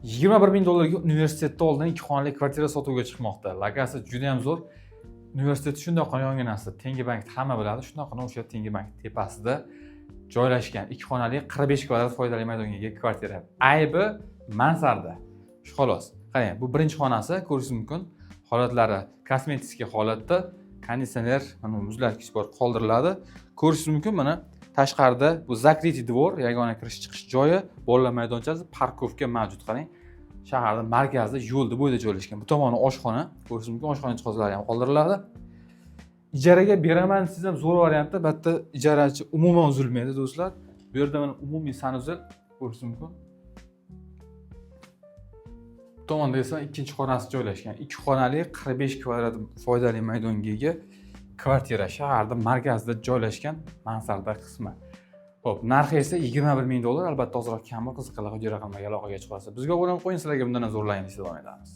$21,000 ga universitetda oldidan 2 xonali kvartira sotuvga chiqmoqda. Lokasiya juda ham zo'r. Universitet shundoq yonginasida, Tengi Bank hamma biladi, shundoq o'sha Tengi Bank tepasida joylashgan 2 xonali 45 kvadrat foydali maydonga ega kvartira. Aybi mansarda. Shu xolos. Qarang, bu birinchi xonasi, ko'rishingiz mumkin. Holatlari kosmetik holatda, konditsioner, mana muzlatgich bor, qoldiriladi. Ko'rishingiz mumkin, mana tashqarida bu закрытый двор, yagona kirish chiqish joyi, bolalar maydonchasi, parkovka mavjud. Qarang, shaharda markazda, yo'lda bo'yida joylashgan. Bu tomoni oshxona, ko'rishingiz mumkin, oshxona jihozlari ham qoldiriladi. Ijaraga beraman siz ham zo'r variantda, bitta ijarachi umuman uzilmaydi do'stlar. Bu yerda mana umumiy sanuzel ko'rishingiz mumkin. Bu tomonda esa ikkinchi xonasi joylashgan. 2 xonali 45 kvadrat foydali maydonga ega kvartira, shaharda markazida joylashgan mansarda qismi. Xo'p, narxi esa $21,000. Albatta ozroq kam, qiziqarli video raqamlarga aloqaga chiqasiz. Bizga obuna bo'lib qo'ying, sizlarga bundan zo'rlaymiz, davom etamiz.